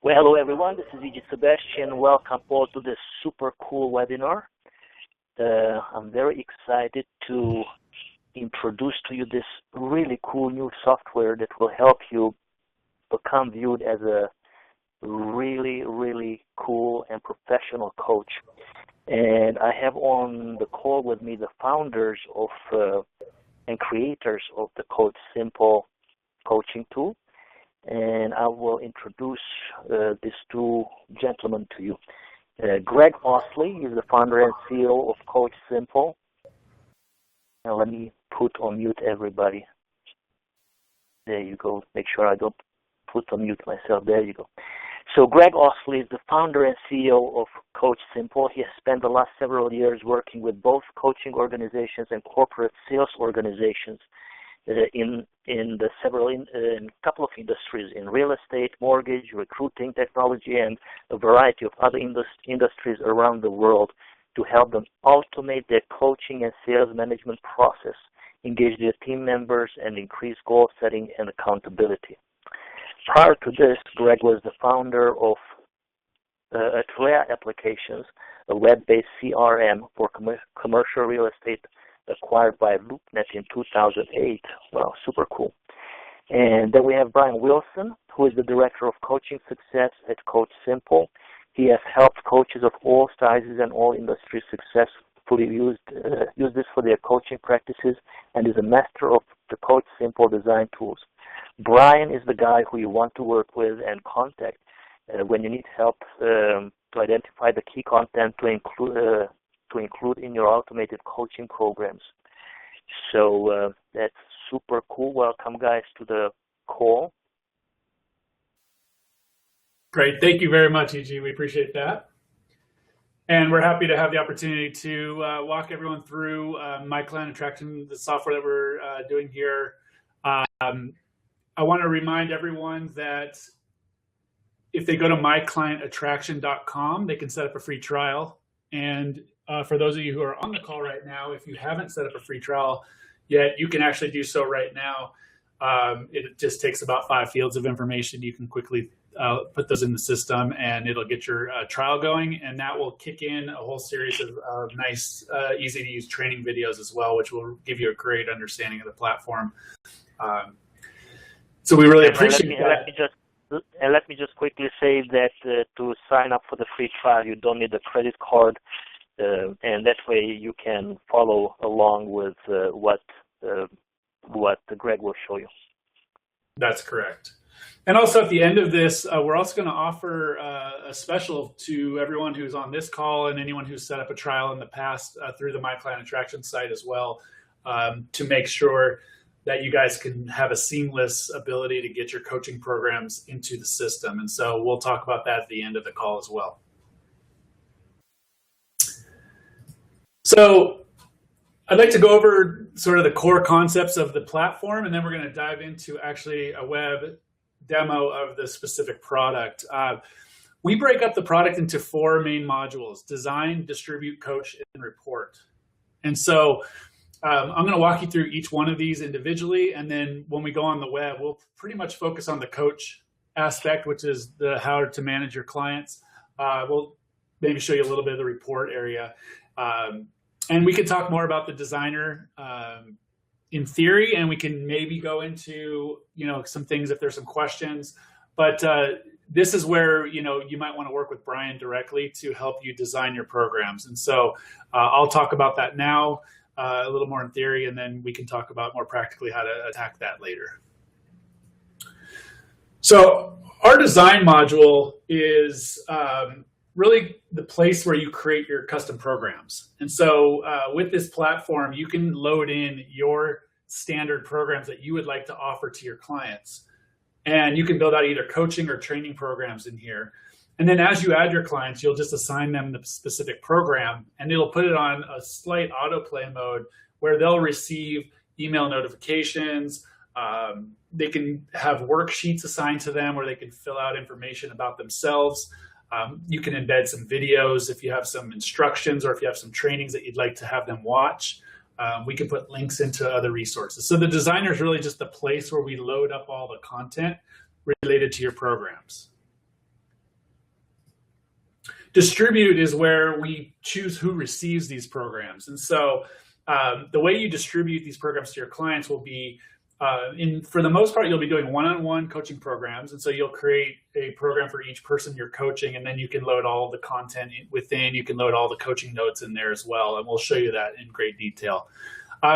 Well, hello everyone, this is EJ Sebastian. Welcome all to this super cool webinar. I'm very excited to introduce to you this really cool new software that will help you become viewed as a really, really cool and professional coach. And I have on the call with me the founders of and creators of the CoachSimple coaching tool. And I will introduce these two gentlemen to you. Greg Osley is the founder and CEO of CoachSimple. Now let me put on mute everybody. There you go. Make sure I don't put on mute myself. There you go. So Greg Osley is the founder and CEO of CoachSimple. He has spent the last several years working with both coaching organizations and corporate sales organizations in a couple of industries, in real estate, mortgage, recruiting, technology, and a variety of other industries around the world to help them automate their coaching and sales management process, engage their team members, and increase goal setting and accountability. Prior to this, Greg was the founder of Atrea Applications, a web-based CRM for commercial real estate acquired by LoopNet in 2008. Wow, super cool. And then we have Brian Wilson, who is the Director of Coaching Success at CoachSimple. He has helped coaches of all sizes and all industries successfully use this for their coaching practices and is a master of the CoachSimple design tools. Brian is the guy who you want to work with and contact when you need help to identify the key content to include in your automated coaching programs. So that's super cool. Welcome, guys, to the call. Great. Thank you very much, EG. We appreciate that. And we're happy to have the opportunity to walk everyone through My Client Attraction, the software that we're doing here. I want to remind everyone that if they go to myclientattraction.com, they can set up a free trial. And for those of you who are on the call right now, if you haven't set up a free trial yet, you can actually do so right now. It just takes about 5 fields of information. You can quickly put those in the system and it'll get your trial going. And that will kick in a whole series of nice, easy to use training videos as well, which will give you a great understanding of the platform. So we really appreciate that. Let me just quickly say that to sign up for the free trial, you don't need a credit card. And that way you can follow along with what Greg will show you. That's correct. And also at the end of this, we're also going to offer a special to everyone who's on this call and anyone who's set up a trial in the past through the My Client Attraction site as well, to make sure that you guys can have a seamless ability to get your coaching programs into the system. And so we'll talk about that at the end of the call as well. So I'd like to go over sort of the core concepts of the platform, and then we're going to dive into actually a web demo of the specific product. We break up the product into 4 main modules: design, distribute, coach, and report. And so I'm going to walk you through each one of these individually, and then when we go on the web, we'll pretty much focus on the coach aspect, which is the how to manage your clients. We'll maybe show you a little bit of the report area. And we can talk more about the designer in theory, and we can maybe go into, some things if there's some questions. But this is where, you might want to work with Brian directly to help you design your programs. And so I'll talk about that now, a little more in theory, and then we can talk about more practically how to attack that later. So our design module is really the place where you create your custom programs. And so with this platform, you can load in your standard programs that you would like to offer to your clients. And you can build out either coaching or training programs in here. And then as you add your clients, you'll just assign them the specific program, and it'll put it on a slight autoplay mode where they'll receive email notifications. They can have worksheets assigned to them where they can fill out information about themselves. You can embed some videos if you have some instructions or if you have some trainings that you'd like to have them watch. We can put links into other resources. So the designer is really just the place where we load up all the content related to your programs. Distribute is where we choose who receives these programs. And so the way you distribute these programs to your clients will be, for the most part, you'll be doing one-on-one coaching programs. And so you'll create a program for each person you're coaching, and then you can load all the content within. You can load all the coaching notes in there as well. And we'll show you that in great detail.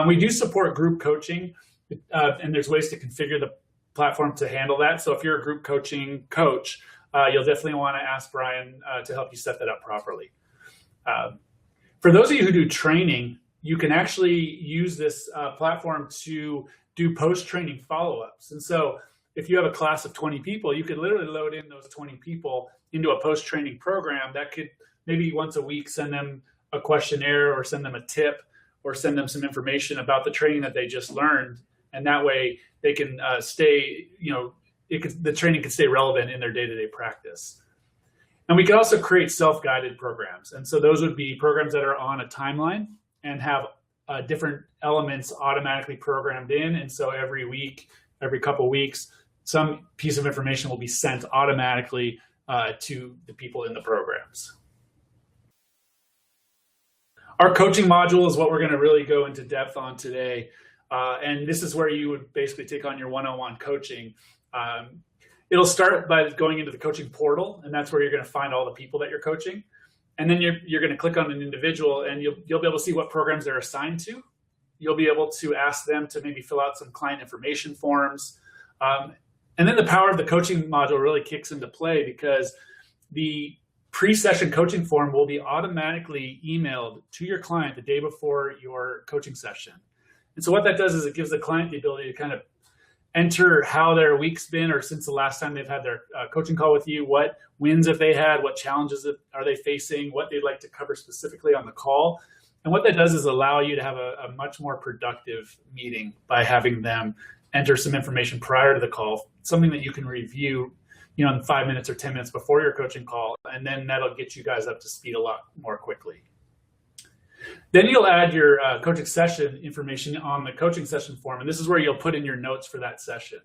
We do support group coaching, and there's ways to configure the platform to handle that. So if you're a group coaching coach, you'll definitely want to ask Brian to help you set that up properly. For those of you who do training, you can actually use this platform to do post-training follow-ups. And so if you have a class of 20 people, you could literally load in those 20 people into a post-training program that could maybe once a week send them a questionnaire or send them a tip or send them some information about the training that they just learned. And that way they can stay, the training can stay relevant in their day-to-day practice. And we can also create self-guided programs. And so those would be programs that are on a timeline and have different elements automatically programmed in. And so every week, every couple of weeks, some piece of information will be sent automatically to the people in the programs. Our coaching module is what we're going to really go into depth on today. And this is where you would basically take on your one-on-one coaching. It'll start by going into the coaching portal, and that's where you're going to find all the people that you're coaching. And then you're going to click on an individual, and you'll be able to see what programs they're assigned to. You'll be able to ask them to maybe fill out some client information forms. And then the power of the coaching module really kicks into play, because the pre-session coaching form will be automatically emailed to your client the day before your coaching session. And so what that does is it gives the client the ability to kind of enter how their week's been, or since the last time they've had their coaching call with you, what wins have they had, what challenges are they facing, what they'd like to cover specifically on the call. And what that does is allow you to have a much more productive meeting by having them enter some information prior to the call, something that you can review, in 5 minutes or 10 minutes before your coaching call, and then that'll get you guys up to speed a lot more quickly. Then you'll add your coaching session information on the coaching session form, and this is where you'll put in your notes for that session.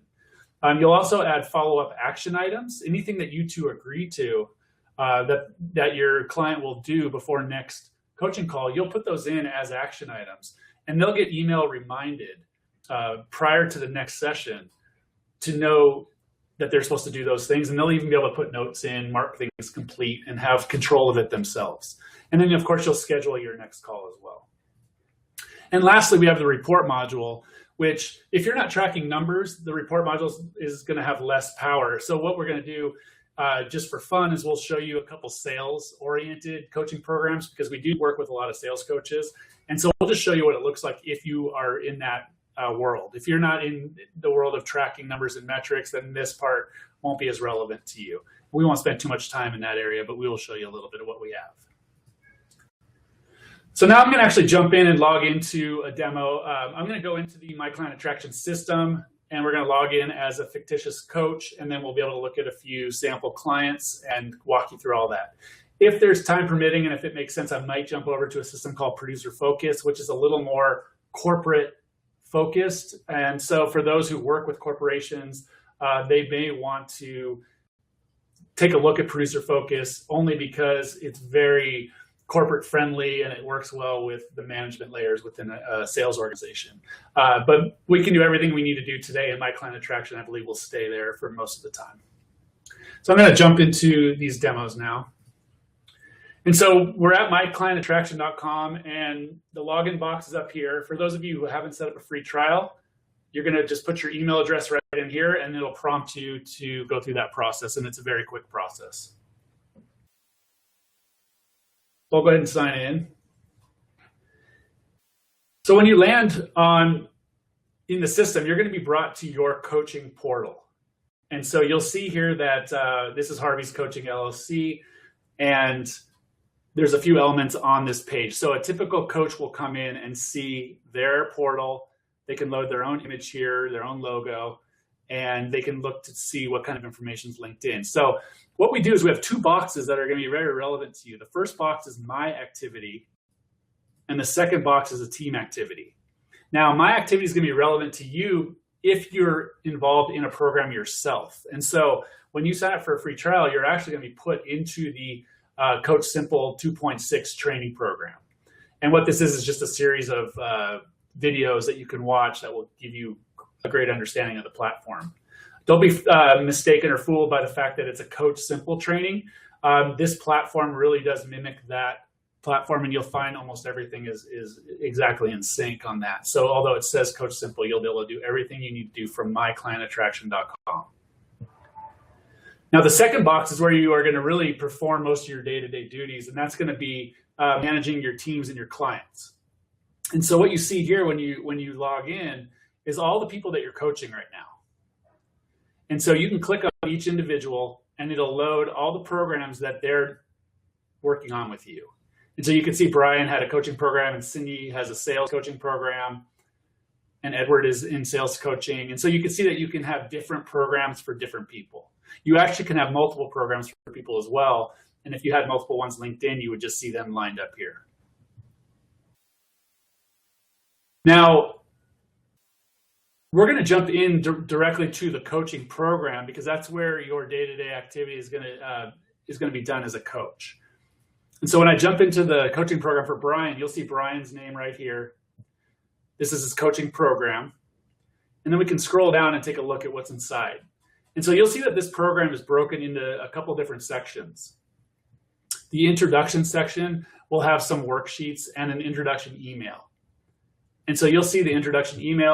You'll also add follow-up action items, anything that you two agree to that your client will do before next coaching call. You'll put those in as action items, and they'll get email reminded prior to the next session to know that they're supposed to do those things, and they'll even be able to put notes in, mark things complete, and have control of it themselves. And then, of course, you'll schedule your next call as well. And lastly, we have the report module, which if you're not tracking numbers, the report module is going to have less power. So what we're going to do just for fun is we'll show you a couple sales-oriented coaching programs, because we do work with a lot of sales coaches. And so we'll just show you what it looks like if you are in that world. If you're not in the world of tracking numbers and metrics, then this part won't be as relevant to you. We won't spend too much time in that area, but we will show you a little bit of what we have. So now I'm going to actually jump in and log into a demo. I'm going to go into the My Client Attraction system, and we're going to log in as a fictitious coach, and then we'll be able to look at a few sample clients and walk you through all that. If there's time permitting, and if it makes sense, I might jump over to a system called Producer Focus, which is a little more corporate focused. And so for those who work with corporations, they may want to take a look at Producer Focus only because it's very corporate friendly and it works well with the management layers within a sales organization. But we can do everything we need to do today, and My Client Attraction, I believe, will stay there for most of the time. So I'm going to jump into these demos now. And so we're at myclientattraction.com, and the login box is up here. For those of you who haven't set up a free trial, you're going to just put your email address right in here, and it'll prompt you to go through that process, and it's a very quick process. So I'll go ahead and sign in. So when you land in the system, you're going to be brought to your coaching portal. And so you'll see here that this is Harvey's Coaching LLC, and there's a few elements on this page. So a typical coach will come in and see their portal. They can load their own image here, their own logo, and they can look to see what kind of information is linked in. So what we do is we have two boxes that are going to be very relevant to you. The first box is My Activity, and the second box is a Team Activity. Now, My Activity is going to be relevant to you if you're involved in a program yourself. And so when you sign up for a free trial, you're actually going to be put into the CoachSimple 2.6 training program. And what this is just a series of videos that you can watch that will give you a great understanding of the platform. Don't be mistaken or fooled by the fact that it's a CoachSimple training. This platform really does mimic that platform, and you'll find almost everything is exactly in sync on that. So although it says CoachSimple, you'll be able to do everything you need to do from myclientattraction.com. Now, the second box is where you are going to really perform most of your day-to-day duties, and that's going to be managing your teams and your clients. And so what you see here when you log in is all the people that you're coaching right now. And so you can click on each individual, and it'll load all the programs that they're working on with you. And so you can see Brian had a coaching program, and Cindy has a sales coaching program, and Edward is in sales coaching. And so you can see that you can have different programs for different people. You actually can have multiple programs for people as well. And if you had multiple ones linked in, you would just see them lined up here. Now, we're going to jump in directly to the coaching program, because that's where your day-to-day activity is going to be done as a coach. And so when I jump into the coaching program for Brian, you'll see Brian's name right here. This is his coaching program. And then we can scroll down and take a look at what's inside. And so you'll see that this program is broken into a couple different sections. The introduction section will have some worksheets and an introduction email. And so you'll see the introduction email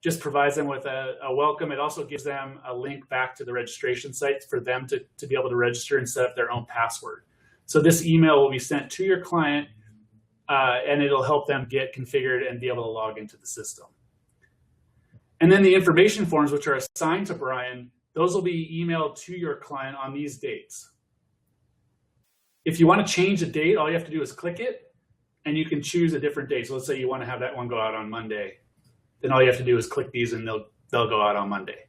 just provides them with a welcome. It also gives them a link back to the registration site for them to be able to register and set up their own password. So this email will be sent to your client, and it'll help them get configured and be able to log into the system. And then the information forms, which are assigned to Brian, those will be emailed to your client on these dates. If you want to change a date, all you have to do is click it, and you can choose a different date. So let's say you want to have that one go out on Monday. Then all you have to do is click these, and they'll go out on Monday.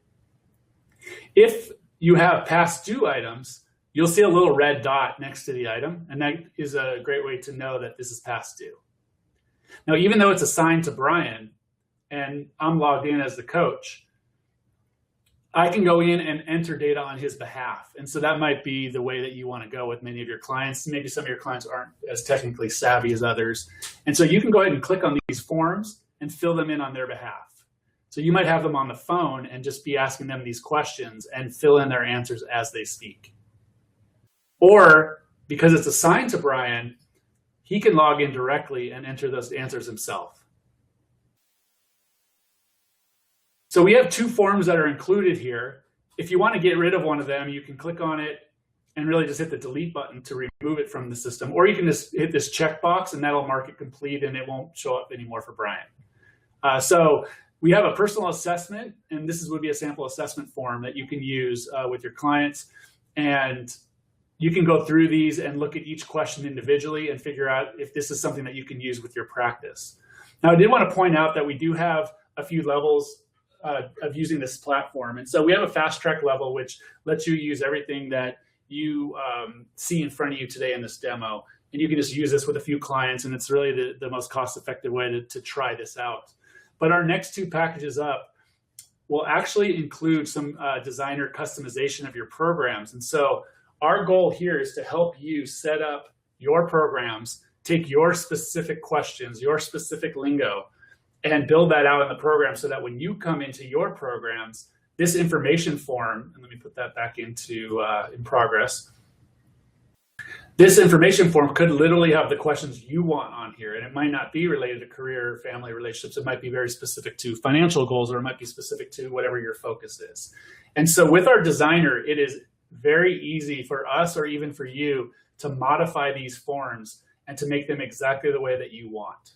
If you have past due items, you'll see a little red dot next to the item, and that is a great way to know that this is past due. Now, even though it's assigned to Brian, and I'm logged in as the coach, I can go in and enter data on his behalf. And so that might be the way that you want to go with many of your clients. Maybe some of your clients aren't as technically savvy as others. And so you can go ahead and click on these forms and fill them in on their behalf. So you might have them on the phone and just be asking them these questions and fill in their answers as they speak. Or because it's assigned to Brian, he can log in directly and enter those answers himself. So we have two forms that are included here. If you want to get rid of one of them, you can click on it and really just hit the delete button to remove it from the system. Or you can just hit this checkbox and that'll mark it complete and it won't show up anymore for Brian. So we have a personal assessment, and this would be a sample assessment form that you can use with your clients. And you can go through these and look at each question individually and figure out if this is something that you can use with your practice. Now, I did want to point out that we do have a few levels of using this platform. And so we have a fast track level, which lets you use everything that you see in front of you today in this demo. And you can just use this with a few clients, and it's really the most cost-effective way to try this out. But our next two packages up will actually include some designer customization of your programs. And so our goal here is to help you set up your programs, take your specific questions, your specific lingo, and build that out in the program so that when you come into your programs, this information form, and let me put that back into in progress. This information form could literally have the questions you want on here, and it might not be related to career or family relationships. It might be very specific to financial goals, or it might be specific to whatever your focus is. And so with our designer, it is very easy for us or even for you to modify these forms and to make them exactly the way that you want.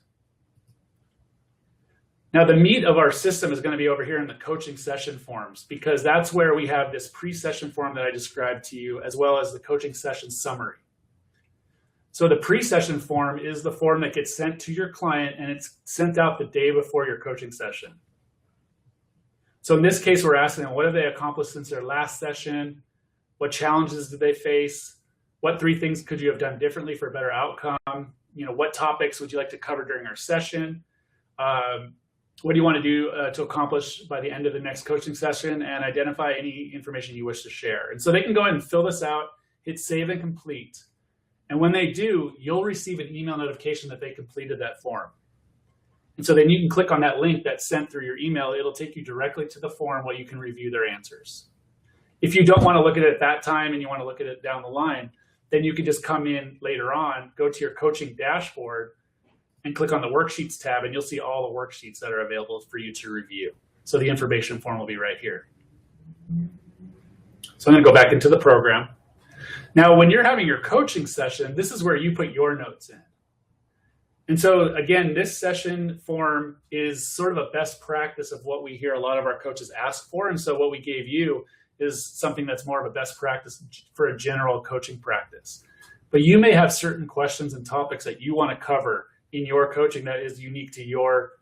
Now, the meat of our system is going to be over here in the coaching session forms, because that's where we have this pre-session form that I described to you, as well as the coaching session summary. So the pre-session form is the form that gets sent to your client, and it's sent out the day before your coaching session. So in this case, we're asking them, what have they accomplished since their last session? What challenges did they face? What 3 things could you have done differently for a better outcome? What topics would you like to cover during our session? What do you want to do to accomplish by the end of the next coaching session, and identify any information you wish to share. And so they can go ahead and fill this out, hit save and complete. And when they do, you'll receive an email notification that they completed that form. And so then you can click on that link that's sent through your email. It'll take you directly to the form where you can review their answers. If you don't want to look at it at that time and you want to look at it down the line, then you can just come in later on, go to your coaching dashboard, and click on the worksheets tab, and you'll see all the worksheets that are available for you to review. So the information form will be right here. So I'm going to go back into the program. Now, when you're having your coaching session, this is where you put your notes in. And so again, this session form is sort of a best practice of what we hear a lot of our coaches ask for. And so what we gave you is something that's more of a best practice for a general coaching practice. But you may have certain questions and topics that you want to cover in your coaching that is unique to your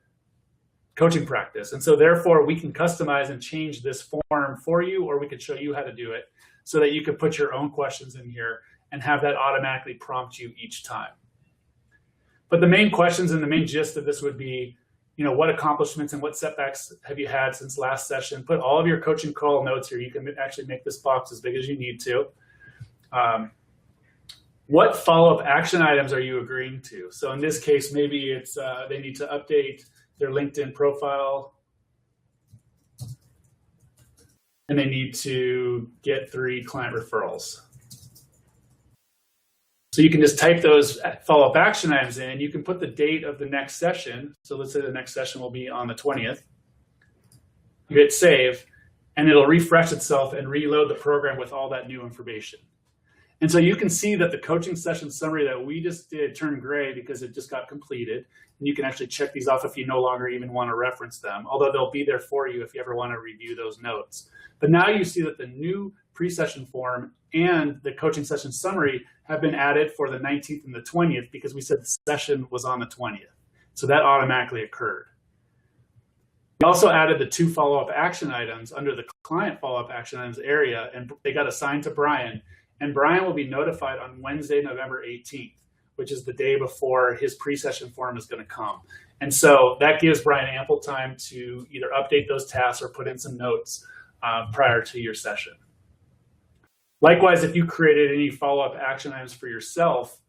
coaching practice. And so therefore we can customize and change this form for you, or we could show you how to do it so that you could put your own questions in here and have that automatically prompt you each time. But the main questions and the main gist of this would be, what accomplishments and what setbacks have you had since last session? Put all of your coaching call notes here. You can actually make this box as big as you need to. What follow-up action items are you agreeing to? So in this case, maybe it's they need to update their LinkedIn profile, and they need to get 3 client referrals. So you can just type those follow-up action items in, and you can put the date of the next session. So let's say the next session will be on the 20th. You hit save, and it'll refresh itself and reload the program with all that new information. And so you can see that the coaching session summary that we just did turned gray because it just got completed. And you can actually check these off if you no longer even want to reference them, although they'll be there for you if you ever want to review those notes. But now you see that the new pre-session form and the coaching session summary have been added for the 19th and the 20th because we said the session was on the 20th. So that automatically occurred. We also added the 2 follow-up action items under the client follow-up action items area, and they got assigned to Brian. And Brian will be notified on Wednesday, November 18th, which is the day before his pre-session form is going to come. And so that gives Brian ample time to either update those tasks or put in some notes prior to your session. Likewise, if you created any follow-up action items for yourself,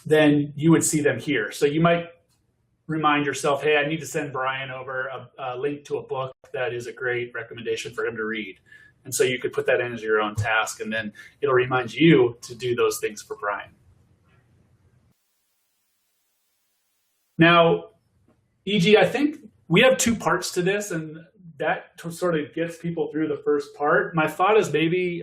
then you would see them here. So you might remind yourself, hey, I need to send Brian over a link to a book that is a great recommendation for him to read. And so you could put that in as your own task, and then it'll remind you to do those things for Brian. Now, E.G., I think we have 2 parts to this, and that sort of gets people through the first part. My thought is maybe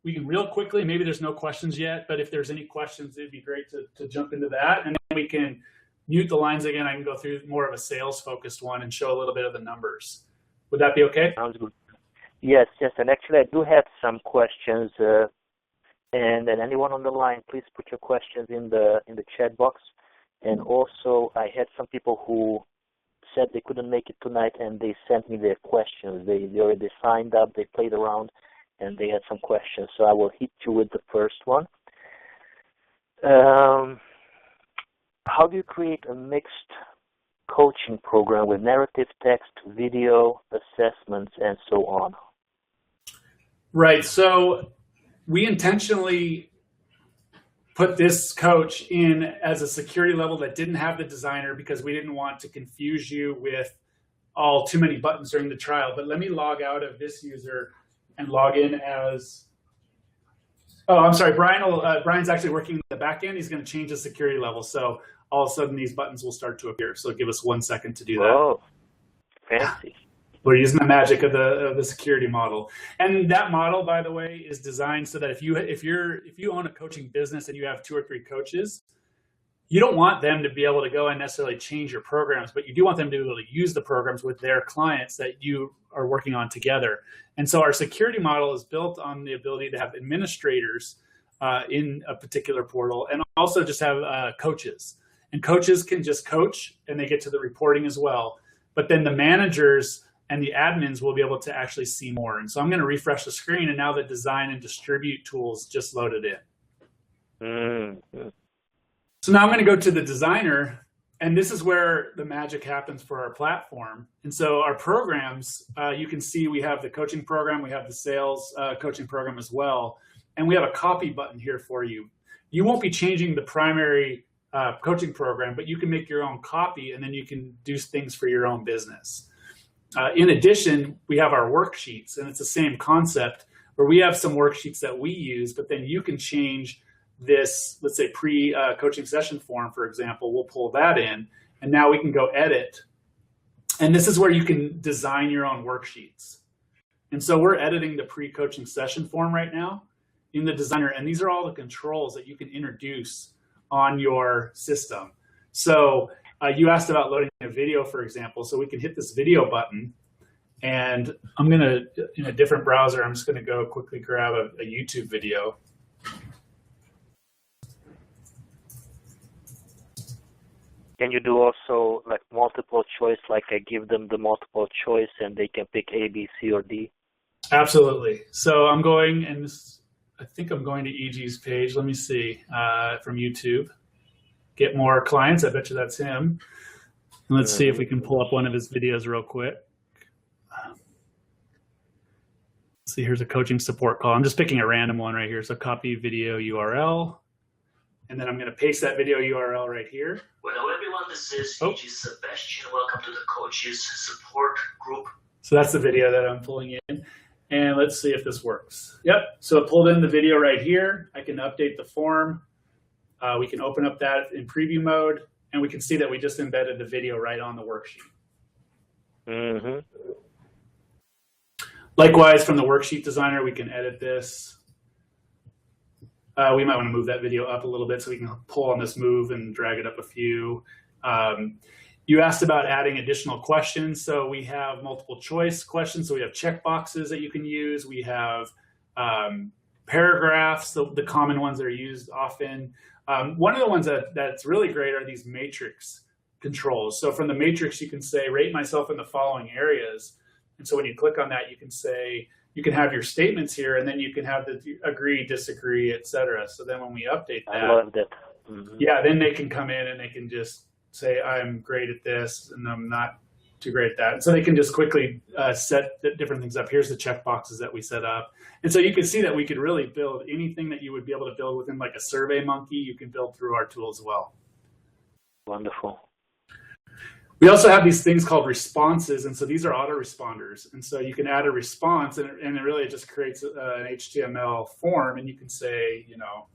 we can real quickly, maybe there's no questions yet, but if there's any questions, it'd be great to jump into that. And then we can mute the lines again. I can go through more of a sales-focused one and show a little bit of the numbers. Would that be okay? Sounds good. Yes, and actually I do have some questions, and anyone on the line, please put your questions in the chat box. And also, I had some people who said they couldn't make it tonight, and they sent me their questions. They already signed up, they played around, and they had some questions. So I will hit you with the first one. How do you create a mixed coaching program with narrative, text, video, assessments, and so on? Right. So we intentionally put this coach in as a security level that didn't have the designer because we didn't want to confuse you with too many buttons during the trial. But let me log out of this user and log in as, I'm sorry, Brian's actually working in the back end. He's going to change the security level. So all of a sudden these buttons will start to appear. So give us 1 second to do that. Oh, fancy. We're using the magic of the security model. And that model, by the way, is designed so that if you own a coaching business and you have 2 or 3 coaches, you don't want them to be able to go and necessarily change your programs, but you do want them to be able to use the programs with their clients that you are working on together. And so our security model is built on the ability to have administrators in a particular portal and also just have coaches. And coaches can just coach and they get to the reporting as well. But then the managers and the admins will be able to actually see more. And so I'm going to refresh the screen, and now the design and distribute tools just loaded in. Mm-hmm. So now I'm going to go to the designer, and this is where the magic happens for our platform. And so our programs, you can see we have the coaching program, we have the sales coaching program as well. and we have a copy button here for you. You won't be changing the primary coaching program, but you can make your own copy, and then you can do things for your own business. In addition, we have our worksheets, and it's the same concept where we have some worksheets that we use, but then you can change this, let's say pre-coaching session form, for example. We'll pull that in, and now we can go edit. And this is where you can design your own worksheets. And so we're editing the pre-coaching session form right now in the designer, and these are all the controls that you can introduce on your system. So you asked about loading a video, for example, so we can hit this video button, and I'm gonna, in a different browser, I'm just gonna go quickly grab a YouTube video. Can you do also like multiple choice, like I give them the multiple choice and they can pick A, B, C, or D? Absolutely. So I'm going, and I think I'm going to EG's page. Let me see, from YouTube. Get more clients. I bet you that's him. And let's see if we can pull up one of his videos real quick. Let's see, here's a coaching support call. I'm just picking a random one right here. So copy video URL. And then I'm going to paste that video URL right here. Hello everyone, this is EG Sebastian. Welcome to the Coaches Support Group. So that's the video that I'm pulling in. And let's see if this works. Yep, so it pulled in the video right here. I can update the form. We can open up that in preview mode, and we can see that we just embedded the video right on the worksheet. Mm-hmm. Likewise, from the worksheet designer, we can edit this. We might want to move that video up a little bit so we can pull on this move and drag it up a few. You asked about adding additional questions. So we have multiple choice questions. So we have check boxes that you can use. We have paragraphs, the common ones that are used often. One of the ones that's really great are these matrix controls. So from the matrix, you can say, rate myself in the following areas. And so when you click on that, you can say, you can have your statements here, and then you can have the agree, disagree, etc. So then when we update that, I love that. Mm-hmm. Yeah, then they can come in and they can just say, I'm great at this, and I'm not too great at that. And so they can just quickly set the different things up. Here's the check boxes that we set up. And so you can see that we could really build anything that you would be able to build within like a Survey Monkey, you can build through our tool as well. Wonderful. We also have these things called responses, and so these are autoresponders. And so you can add a response, and it really just creates an HTML form, and you can say, you know,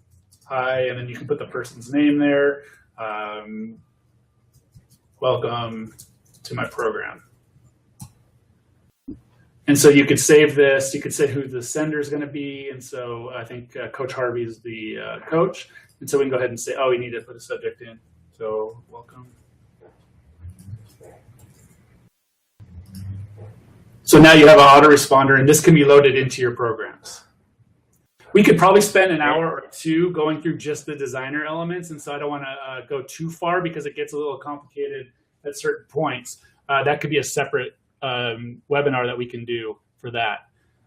hi, and then you can put the person's name there. Welcome to my program. And so you could save this. You could say who the sender is going to be. And so I think Coach Harvey is the coach. And so we can go ahead and say, oh, we need to put a subject in. So welcome. So now you have an autoresponder, and this can be loaded into your programs. We could probably spend an hour or two going through just the designer elements, and so I don't want to go too far because it gets a little complicated at certain points. That could be a separate webinar that we can do for that.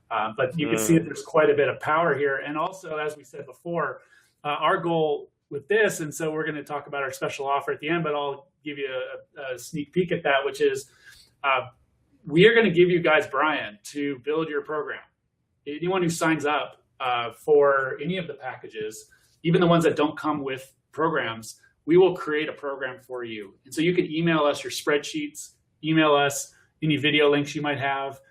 But you can see that there's quite a bit of power here. And also, as we said before, our goal with this, and so we're going to talk about our special offer at the end, but I'll give you a sneak peek at that, which is we are going to give you guys Brian to build your program. Anyone who signs up for any of the packages, even the ones that don't come with programs, we will create a program for you. And so you can email us your spreadsheets, email us any video links you might have,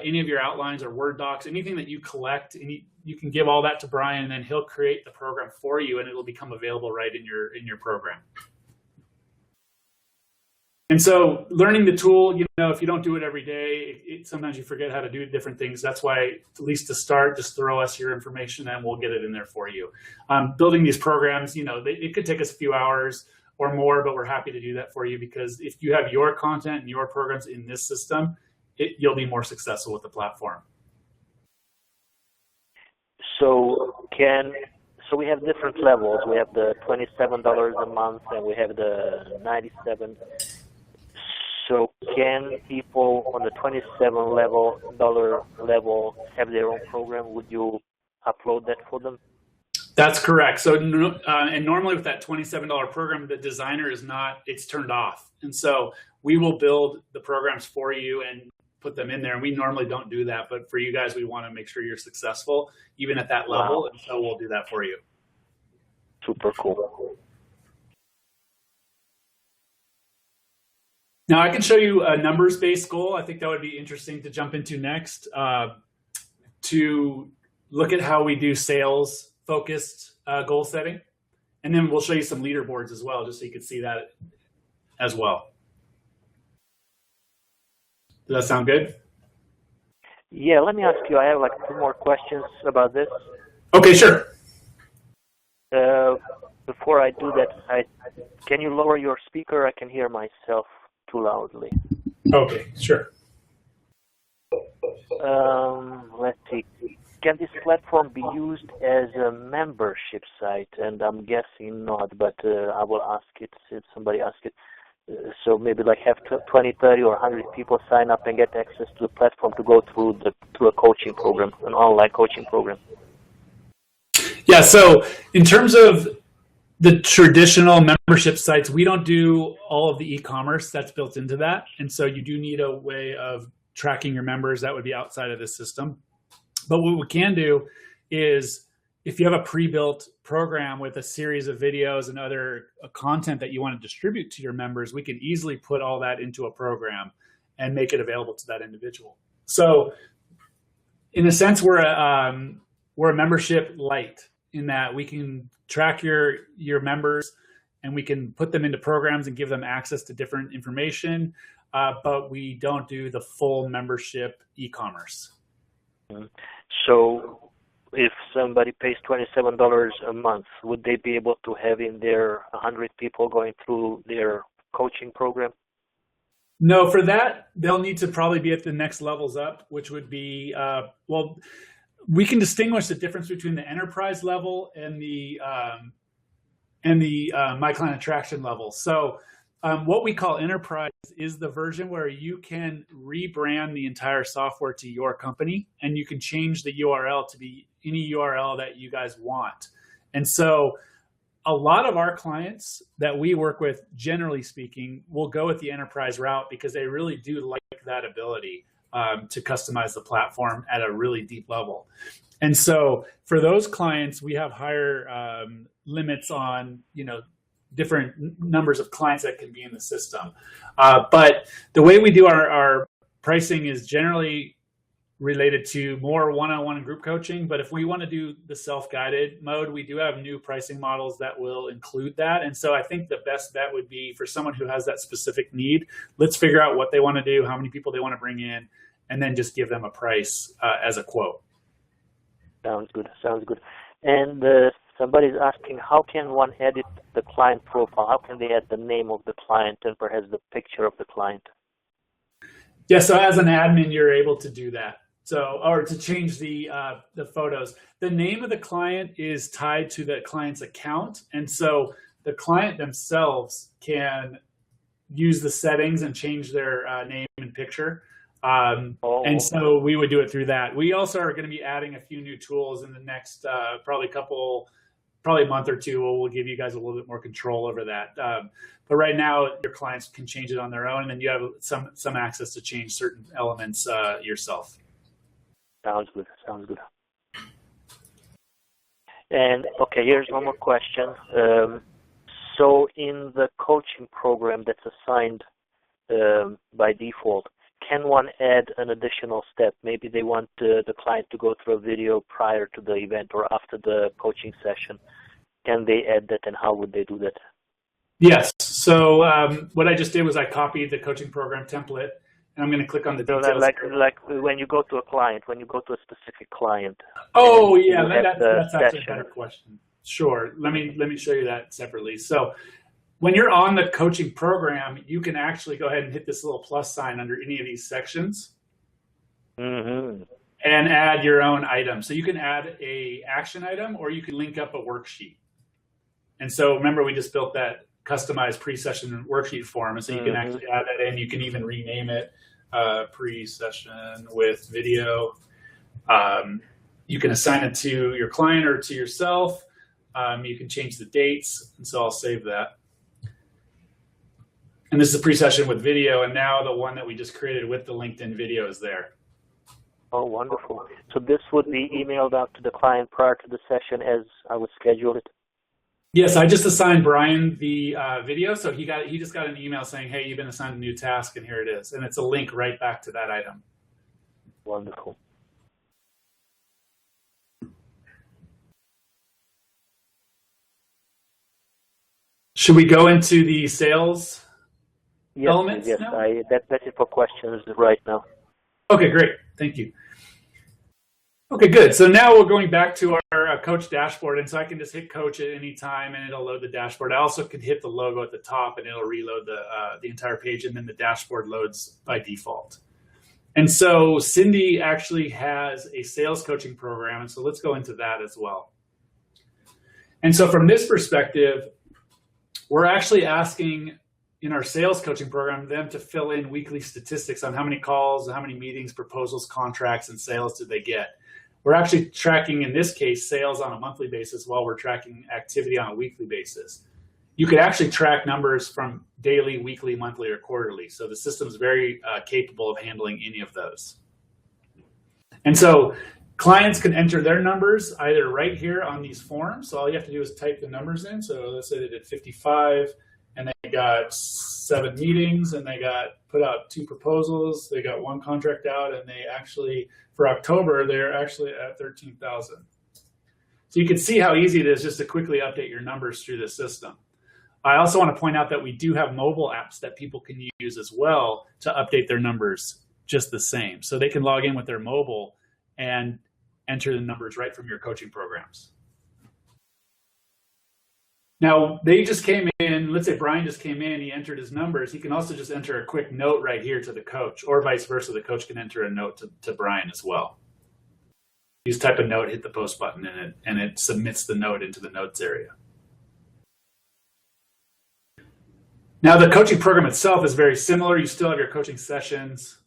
any of your outlines or Word docs, anything that you collect, you can give all that to Brian, and then he'll create the program for you, and it'll become available right in your program. And so learning the tool, you know, if you don't do it every day, sometimes you forget how to do different things. That's why, at least to start, just throw us your information and we'll get it in there for you. Building these programs, you know, it could take us a few hours or more, but we're happy to do that for you, because if you have your content and your programs in this system, you'll be more successful with the platform. So we have different levels. We have the $27 a month, and we have the $97. So can people on the $27 level have their own program? Would you upload that for them? That's correct. So, and normally with that $27 program, the designer it's turned off. And so we will build the programs for you and put them in there. And we normally don't do that, but for you guys, we want to make sure you're successful even at that level. Wow. And so we'll do that for you. Super cool. Now I can show you a numbers-based goal. I think that would be interesting to jump into next, to look at how we do sales-focused goal setting. And then we'll show you some leaderboards as well, just so you can see that as well. Does that sound good? Yeah, let me ask you, I have like 2 more questions about this. Okay, sure. Before I do that, can you lower your speaker? I can hear myself too loudly. Okay, sure. Let's see. Can this platform be used as a membership site? And I'm guessing not, but I will ask it if somebody asks it. So maybe like have 20, 30, or 100 people sign up and get access to the platform to go through a coaching program, an online coaching program. Yeah, so in terms of the traditional membership sites, we don't do all of the e-commerce that's built into that. And so you do need a way of tracking your members that would be outside of the system. But what we can do is if you have a pre-built program with a series of videos and other content that you want to distribute to your members, we can easily put all that into a program and make it available to that individual. So in a sense, we're a membership light in that we can track your members and we can put them into programs and give them access to different information, but we don't do the full membership e-commerce. So if somebody pays $27 a month, would they be able to have in there 100 people going through their coaching program? No, for that, they'll need to probably be at the next levels up, which would be, well, we can distinguish the difference between the enterprise level and the My Client Attraction level. So what we call enterprise is the version where you can rebrand the entire software to your company, and you can change the URL to be any URL that you guys want. And so a lot of our clients that we work with, generally speaking, will go with the enterprise route because they really do like that ability to customize the platform at a really deep level. And so for those clients, we have higher limits on, different numbers of clients that can be in the system. But the way we do our pricing is generally related to more one-on-one and group coaching. But if we want to do the self-guided mode, we do have new pricing models that will include that. And so I think the best bet would be for someone who has that specific need, let's figure out what they want to do, how many people they want to bring in, and then just give them a price as a quote. Sounds good. And somebody's asking, how can one edit the client profile? How can they add the name of the client and perhaps the picture of the client? Yeah, so as an admin, you're able to do that. So, or to change the photos. The name of the client is tied to the client's account, and so the client themselves can use the settings and change their name and picture. And so we would do it through that. We also are going to be adding a few new tools in the next probably a month or two. We'll give you guys a little bit more control over that. But right now, your clients can change it on their own, and then you have some access to change certain elements yourself. Sounds good. And okay, here's one more question. So in the coaching program that's assigned by default, can one add an additional step? Maybe they want the client to go through a video prior to the event or after the coaching session. Can they add that, and how would they do that? Yes. So what I just did was I copied the coaching program template, and I'm going to click on the details. Like when you go to a client, when you go to a specific client. Oh, yeah, that's actually a better question. Sure. Let me show you that separately. So when you're on the coaching program, you can actually go ahead and hit this little plus sign under any of these sections and add your own item. So you can add a action item, or you can link up a worksheet. And so remember, we just built that customized pre-session worksheet form. And so you can actually add that in. You can even rename it pre-session with video. You can assign it to your client or to yourself. You can change the dates. And so I'll save that. And this is a pre-session with video, and now the one that we just created with the LinkedIn video is there. Oh, wonderful. So this would be emailed out to the client prior to the session as I would schedule it? Yes, I just assigned Brian the video, so he just got an email saying, hey, you've been assigned a new task, and here it is. And it's a link right back to that item. Wonderful. Should we go into the sales elements Yes, now? that's it for questions right now. Okay, great. Thank you. Okay, good. So now we're going back to our coach dashboard, and so I can just hit coach at any time, and it'll load the dashboard. I also could hit the logo at the top, and it'll reload the entire page, and then the dashboard loads by default. And so Cindy actually has a sales coaching program, and so let's go into that as well. And so from this perspective, we're actually asking in our sales coaching program them to fill in weekly statistics on how many calls, how many meetings, proposals, contracts, and sales did they get. We're actually tracking, in this case, sales on a monthly basis while we're tracking activity on a weekly basis. You could actually track numbers from daily, weekly, monthly, or quarterly. So the system's very capable of handling any of those. And so clients can enter their numbers either right here on these forms. So all you have to do is type the numbers in. So let's say they did 55, and they got 7 meetings, and they put out 2 proposals. They got 1 contract out, and they actually, for October, they're actually at 13,000. So you can see how easy it is just to quickly update your numbers through the system. I also want to point out that we do have mobile apps that people can use as well to update their numbers just the same. So they can log in with their mobile and enter the numbers right from your coaching programs. Now, they just came in, let's say Brian just came in, he entered his numbers. He can also just enter a quick note right here to the coach, or vice versa. The coach can enter a note to Brian as well. You just type a note, hit the post button, and it submits the note into the notes area. Now, the coaching program itself is very similar. You still have your coaching sessions.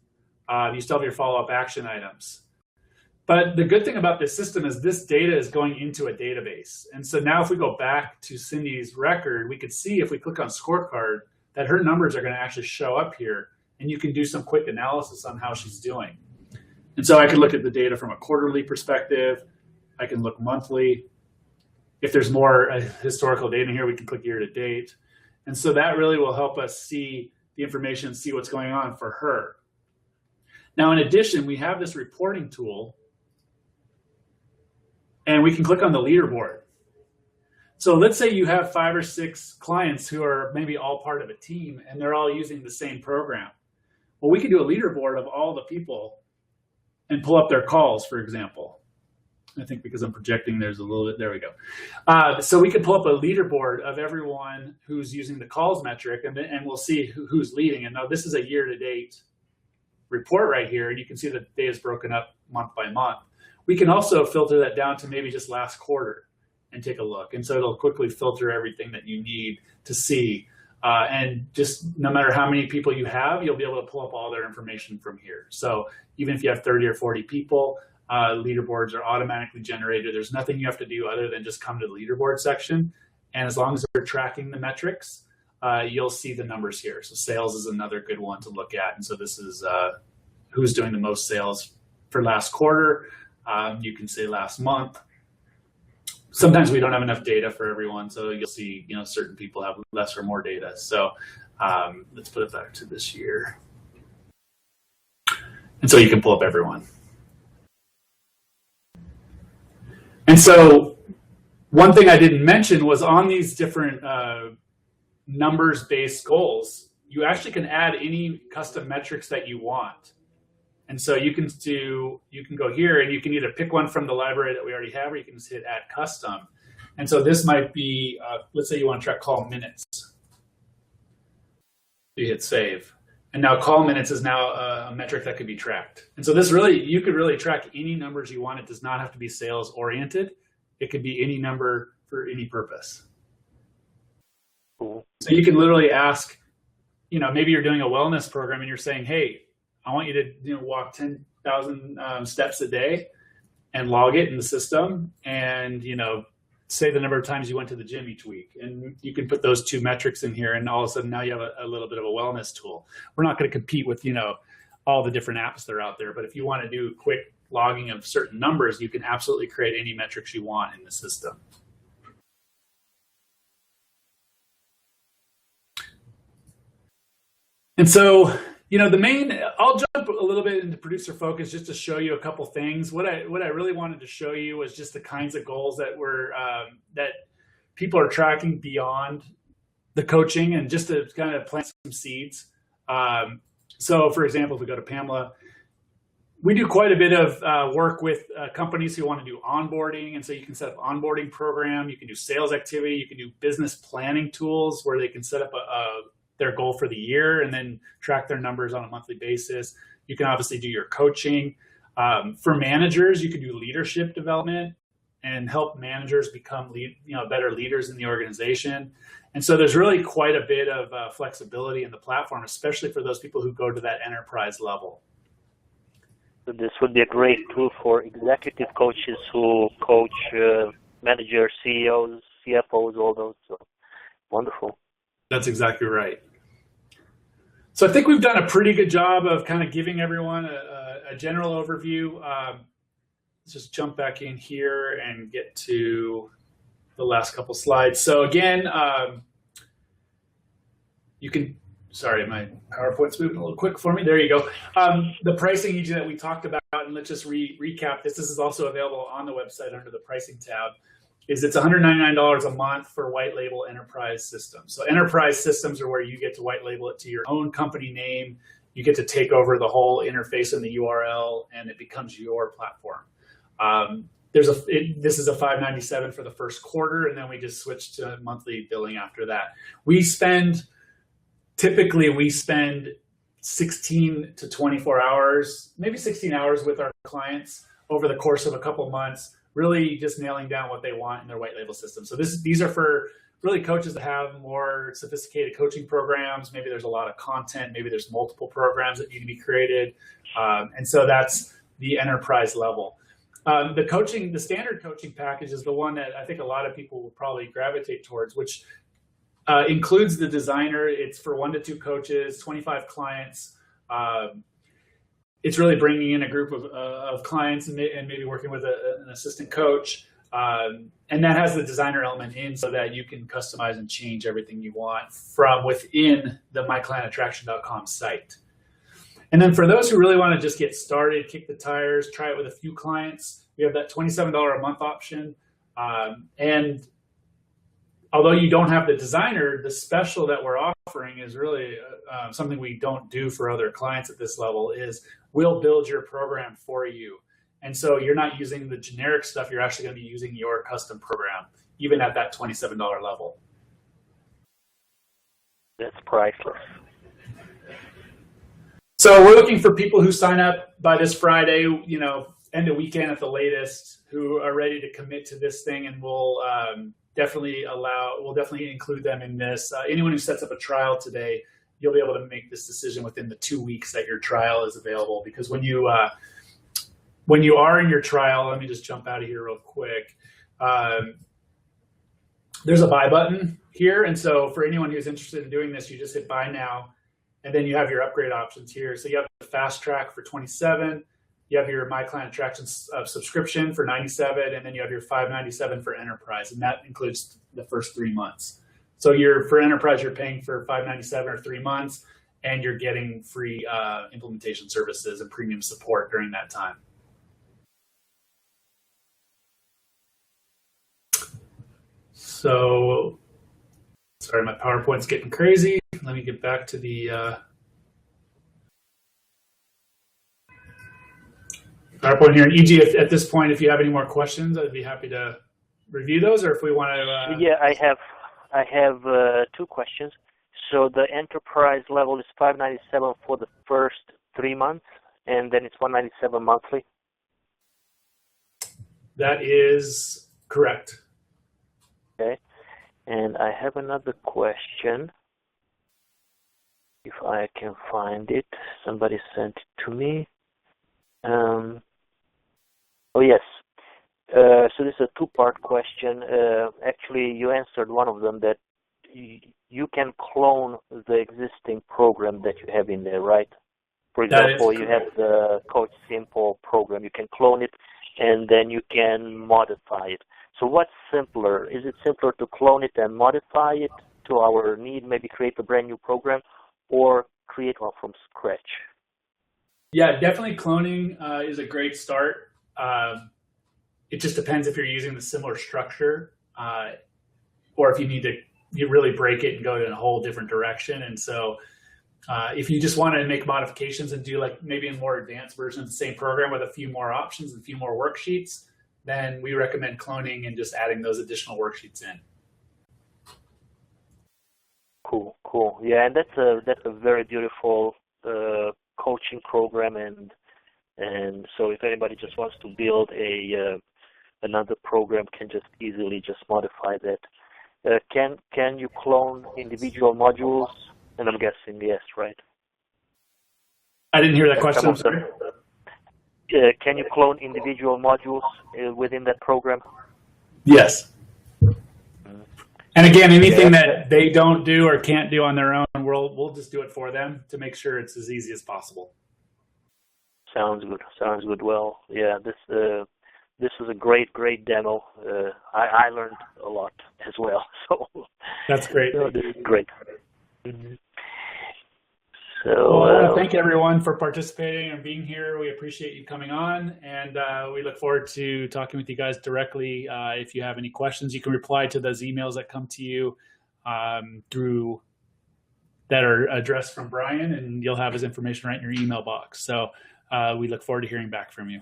You still have your follow-up action items. But the good thing about this system is this data is going into a database. And so now if we go back to Cindy's record, we could see if we click on scorecard that her numbers are going to actually show up here, and you can do some quick analysis on how she's doing. And so I can look at the data from a quarterly perspective. I can look monthly. If there's more historical data here, we can click year to date. And so that really will help us see the information, see what's going on for her. Now, in addition, we have this reporting tool, and we can click on the leaderboard. So let's say you have 5 or 6 clients who are maybe all part of a team, and they're all using the same program. Well, we can do a leaderboard of all the people and pull up their calls, for example. I think because I'm projecting, there's a little bit, there we go. So we can pull up a leaderboard of everyone who's using the calls metric, and we'll see who's leading. And now this is a year-to-date report right here, and you can see the data is broken up month by month. We can also filter that down to maybe just last quarter and take a look. And so it'll quickly filter everything that you need to see. And just no matter how many people you have, you'll be able to pull up all their information from here. So even if you have 30 or 40 people, leaderboards are automatically generated. There's nothing you have to do other than just come to the leaderboard section. And as long as they're tracking the metrics, you'll see the numbers here. So sales is another good one to look at. And so this is who's doing the most sales for last quarter. You can say last month. Sometimes we don't have enough data for everyone. So you'll see, certain people have less or more data. So let's put it back to this year. And so you can pull up everyone. And so one thing I didn't mention was on these different numbers-based goals, you actually can add any custom metrics that you want. And so you can go here and you can either pick one from the library that we already have, or you can just hit add custom. And so this might be, let's say you want to track call minutes. You hit save. And now call minutes is now a metric that could be tracked. And so this really, you could really track any numbers you want. It does not have to be sales oriented. It could be any number for any purpose. Cool. So you can literally ask, maybe you're doing a wellness program and you're saying, hey, I want you to walk 10,000 steps a day and log it in the system. And, say the number of times you went to the gym each week. And you can put those two metrics in here, and all of a sudden now you have a little bit of a wellness tool. We're not going to compete with, all the different apps that are out there. But if you want to do quick logging of certain numbers, you can absolutely create any metrics you want in the system. And so, I'll jump a little bit into producer focus just to show you a couple things. What I really wanted to show you was just the kinds of goals that that people are tracking beyond the coaching, and just to kind of plant some seeds. So for example, if we go to Pamela, we do quite a bit of work with companies who want to do onboarding. And so you can set up onboarding program, you can do sales activity, you can do business planning tools where they can set up their goal for the year and then track their numbers on a monthly basis. You can obviously do your coaching. For managers, you can do leadership development and help managers become better leaders in the organization. And so there's really quite a bit of flexibility in the platform, especially for those people who go to that enterprise level. So this would be a great tool for executive coaches who coach managers, CEOs, CFOs, all those. So wonderful. That's exactly right. So I think we've done a pretty good job of kind of giving everyone a general overview. Let's just jump back in here and get to the last couple slides. So again, sorry, my PowerPoint's moving a little quick for me. There you go. The pricing agent that we talked about, and let's just recap this. This is also available on the website under the pricing tab. It's $199 a month for white label enterprise systems. So enterprise systems are where you get to white label it to your own company name. You get to take over the whole interface and the URL, and it becomes your platform. This is a $597 for the first quarter, and then we just switched to monthly billing after that. Typically we spend 16 to 24 hours, maybe 16 hours with our clients over the course of a couple months, really just nailing down what they want in their white label system. So these are for really coaches that have more sophisticated coaching programs. Maybe there's a lot of content, maybe there's multiple programs that need to be created. And so that's the enterprise level. The standard coaching package is the one that I think a lot of people will probably gravitate towards, which includes the designer. It's for 1 to 2 coaches, 25 clients. It's really bringing in a group of clients and maybe working with an assistant coach. And that has the designer element in so that you can customize and change everything you want from within the myclientattraction.com site. And then for those who really want to just get started, kick the tires, try it with a few clients, we have that $27 a month option. And although you don't have the designer, the special that we're offering is really something we don't do for other clients at this level is we'll build your program for you. And so you're not using the generic stuff, you're actually going to be using your custom program, even at that $27 level. That's priceless. So we're looking for people who sign up by this Friday, end of weekend at the latest, who are ready to commit to this thing, and we'll definitely include them in this. Anyone who sets up a trial today, you'll be able to make this decision within the 2 weeks that your trial is available. Because when you are in your trial, let me just jump out of here real quick. There's a buy button here, and so for anyone who's interested in doing this, you just hit buy now. And then you have your upgrade options here. So you have the fast track for $27. You have your My Client Attraction subscription for $97, and then you have your $597 for enterprise, and that includes the first 3 months. So for enterprise, you're paying for $597 or 3 months, and you're getting free implementation services and premium support during that time. So, sorry, my PowerPoint's getting crazy. Let me get back to the PowerPoint here. And EG, at this point, if you have any more questions, I'd be happy to review those, or if we want to. Yeah, I have 2 questions. So the enterprise level is $597 for the first 3 months, and then it's $197 monthly. That is correct. Okay, and I have another question. If I can find it, somebody sent it to me. Oh yes, So this is a two-part question. Actually, you answered one of them, that you can clone the existing program that you have in there, right? For example, you have the CoachSimple program. You can clone it, and then you can modify it. So what's simpler? Is it simpler to clone it and modify it to our need, maybe create a brand new program, or create one from scratch? Yeah, definitely cloning is a great start. It just depends if you're using the similar structure or if you really break it and go in a whole different direction. And so if you just want to make modifications and do like maybe a more advanced version of the same program with a few more options and a few more worksheets, then we recommend cloning and just adding those additional worksheets in. Cool. Yeah, and that's a very beautiful coaching program, and so if anybody just wants to build another program, can just easily just modify that. Can you clone individual modules? And I'm guessing yes, right? I didn't hear that question. I'm sorry. Can you clone individual modules within that program? Yes. And again, anything that they don't do or can't do on their own, we'll just do it for them to make sure it's as easy as possible. Sounds good. Well, yeah, this is a great demo. I learned a lot as well. So that's great. This is great. Mm-hmm. So I want to thank everyone for participating and being here. We appreciate you coming on, and we look forward to talking with you guys directly. If you have any questions, you can reply to those emails that come to you through that are addressed from Brian, and you'll have his information right in your email box. So we look forward to hearing back from you.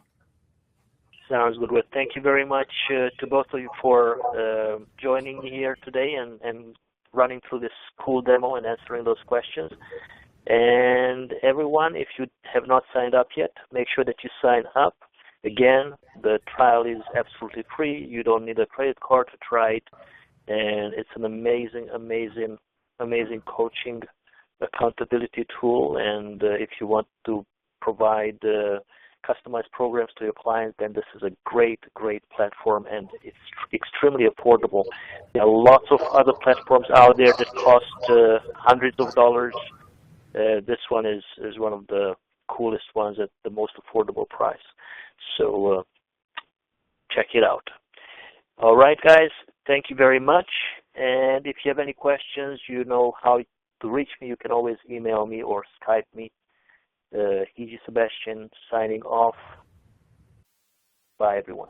Sounds good. Well, thank you very much to both of you for joining me here today and running through this cool demo and answering those questions. And everyone, if you have not signed up yet, make sure that you sign up. Again, the trial is absolutely free. You don't need a credit card to try it. And it's an amazing coaching accountability tool. And if you want to provide customized programs to your clients, then this is a great platform, and it's extremely affordable. There are lots of other platforms out there that cost hundreds of dollars. This one is one of the coolest ones at the most affordable price. So check it out. All right, guys. Thank you very much. And if you have any questions, you know how to reach me. You can always email me or Skype me. Easy Sebastian signing off. Bye, everyone.